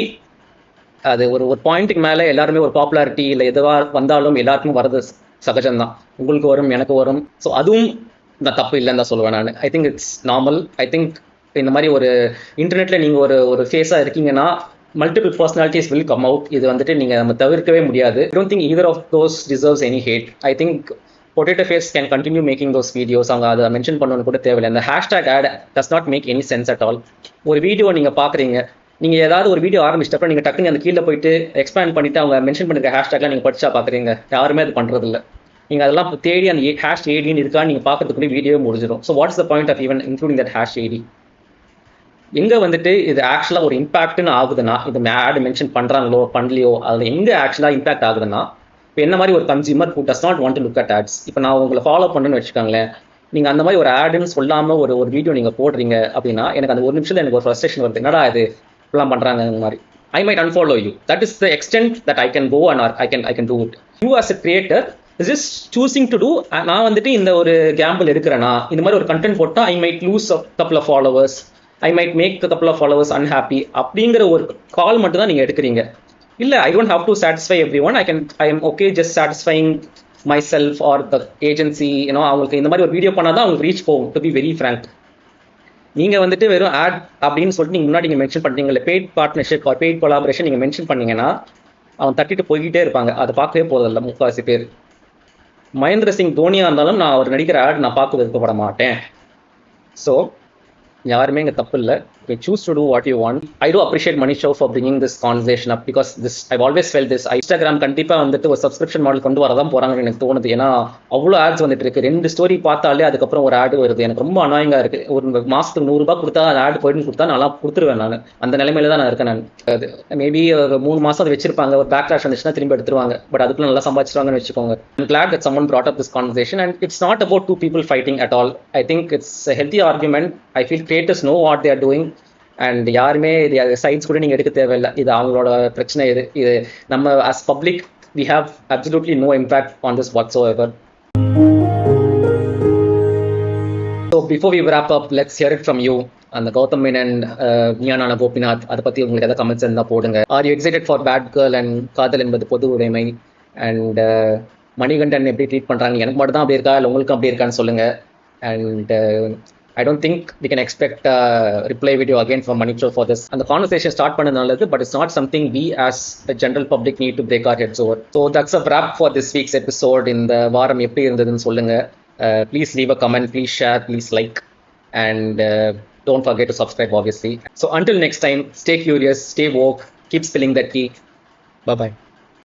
அது ஒரு பாயிண்ட்டுக்கு மேலே எல்லாருமே ஒரு பாப்புலாரிட்டி இல்லை எதுவாக வந்தாலும் எல்லாருக்கும் வரது சகஜம்தான். உங்களுக்கு வரும், எனக்கு வரும். ஸோ அதுவும் நான் தப்பு இல்லைன்னு தான் சொல்லுவேன் நான். I think it's normal. I think இந்த மாதிரி ஒரு இன்டர்நெட்டில் நீங்கள் ஒரு ஃபேஸாக இருக்கீங்கன்னா multiple personalities will come out. இது வந்துட்டு நீங்கள் நம்ம தவிர்க்கவே முடியாது. I don't think either of those deserves any hate. I think Potato Face can continue making those videos. அவங்க அதை மென்ஷன் பண்ணணும்னு கூட தேவையில்லை. அந்த hashtag add does not make any sense at all. ஒரு வீடியோ நீங்கள் பார்க்குறீங்க, நீங்கள் ஏதாவது ஒரு வீடியோ ஆரம்பிச்சிட்டப்போ நீங்கள் டக்குன்னு அந்த கீழே போயிட்டு எக்ஸ்பேண்ட் பண்ணிவிட்டு அவங்க மென்ஷன் பண்ணிருக்க ஹேஷ்டாக்லாம் நீங்கள் படிச்சா பார்க்குறீங்க. யாருமே அது பண்ணுறதில்ல. நீங்கள் அதெல்லாம் தேடி அந்த ஹேஷ் ஏடின்னு இருக்கான்னு நீங்கள் பார்க்கறதுக்குள்ளே வீடியோ முடிஞ்சிடும். So what's the point of even including that hash AD? எங்கே வந்துட்டு இது ஆக்சுவலாக ஒரு இம்பாக்ட்னு ஆகுதுன்னா, இது ஆட் மென்ஷன் பண்ணுறாங்களோ பண்ணலையோ அதில் எங்கே ஆக்சுவலாக இம்பாக்ட் ஆகுதுன்னா, இப்போ என்ன மாதிரி ஒரு consumer who does not want to look at ads, இப்போ நான் உங்களை ஃபாலோ பண்ணுன்னு வச்சுக்கோங்களேன், நீங்கள் அந்த மாதிரி ஒரு ஆடுன்னு சொல்லாமல் ஒரு வீடியோ நீங்கள் போடுறீங்க அப்படின்னா எனக்கு அந்த ஒரு நிமிஷத்தில் எனக்கு ஒரு ஃப்ரஸ்ட்ரேஷன் வருது. என்னடா இது இப்பெல்லாம் பண்ணுறாங்க இந்த மாதிரி. I might unfollow you. That is the extent that I can go and I can do it. You as a creator is just choosing to do. நான் வந்துட்டு இந்த ஒரு கேம்பிள் எடுக்கிறேன்னா, இந்த மாதிரி ஒரு கண்டென்ட் போட்டால் I might lose a couple of followers, I might make a couple of followers unhappy அப்படிங்கிற ஒரு கால் மட்டும் தான் நீங்கள் எடுக்கிறீங்க. இல்லை, I don't have to satisfy everyone. I am okay just satisfying myself or the agency. அவங்களுக்கு இந்த மாதிரி ஒரு வீடியோ பண்ணால் தான் அவங்களுக்கு ரீச் போகும். to be very frank. நீங்கள் வந்துட்டு வெறும் ஆட் அப்படின்னு சொல்லிட்டு நீங்கள் முன்னாடி நீங்கள் மென்ஷன் பண்ணுறீங்களே paid partnership or paid collaboration நீங்கள் மென்ஷன் பண்ணீங்கன்னா அவன் தட்டிட்டு போய்கிட்டே இருப்பாங்க. அதை பார்க்கவே போதில்லை முக்கால்வாசி பேர். மகேந்திர சிங் தோனியாக இருந்தாலும் நான் அவர் நடிக்கிற ஆட் நான் பார்க்க விருப்பப்பட மாட்டேன். ஸோ யாருமே இங்கே தப்பு இல்லை. You choose to do what you want. I do appreciate Manish Show for bringing this conversation up because this I've always felt this. Instagram கண்டிப்பா வந்துட்டு ஒரு சப்ஸ்கிரிப்ஷன் மாடல் கொண்டு வரதான் போறாங்கன்னு எனக்கு தோணுது. ஏன்னா அவ்வளோ ஆட்ஸ் வந்துட்டு இருக்கு. 2 ஸ்டோரி பார்த்தாலே அதுக்கப்புறம் ஒரு ஆடு வருது. எனக்கு ரொம்ப அனாயிங்கா இருக்கு. ஒரு மாசத்துக்கு 100 ரூபாய் கொடுத்தா அந்த ஆடு போயிட்டு கொடுத்தா நல்லா கொடுத்துருவேன். நான் அந்த நிலைமையில தான் நான் இருக்கேன். நான் மேபி 3 மாசம் அதை வச்சிருப்பாங்க. ஒரு பேக்லாஷ் வந்துச்சுன்னா திரும்பி எடுத்துருவாங்க. பட் அதுக்குள்ள நல்லா சம்பாதிச்சிருவாங்கன்னு வச்சுக்கோங்க. I'm glad that someone brought up this conversation and it's not about two people fighting at all. I think it's a healthy argument. I feel creators know what they are doing. And யாருமே இது sides கூட நீங்கள் எடுக்க தேவையில்லை. இது அவங்களோட பிரச்சனை. இது நம்ம as public we have absolutely no impact on this whatsoever. So before we wrap up, let's hear it from you. அந்த கௌதம் மேனன், நியானான கோபிநாத், அதை பற்றி உங்களுக்கு எதாவது கமெண்ட்ஸ் இருந்தால் போடுங்க. Are you excited for bad girl and Kadhal Enbathu பொது உடைமை? அண்ட் மணிகண்டன் எப்படி ட்ரீட் பண்ணுறாங்க? எனக்கு மட்டும் தான் அப்படி இருக்கா இல்லை உங்களுக்கும் அப்படி இருக்கான்னு சொல்லுங்கள். And I don't think we can expect a reply video again from Manish Show for this. And the conversation start பண்ணதுனாலது, but it's not something we as the general public need to break our heads over. So that's a wrap for this week's episode. இந்த வாரம் எப்படி இருந்ததுன்னு சொல்லுங்க. Please leave a comment, please share, please like, and don't forget to subscribe obviously. So until next time, stay curious, stay woke, keep spilling that tea. Bye bye.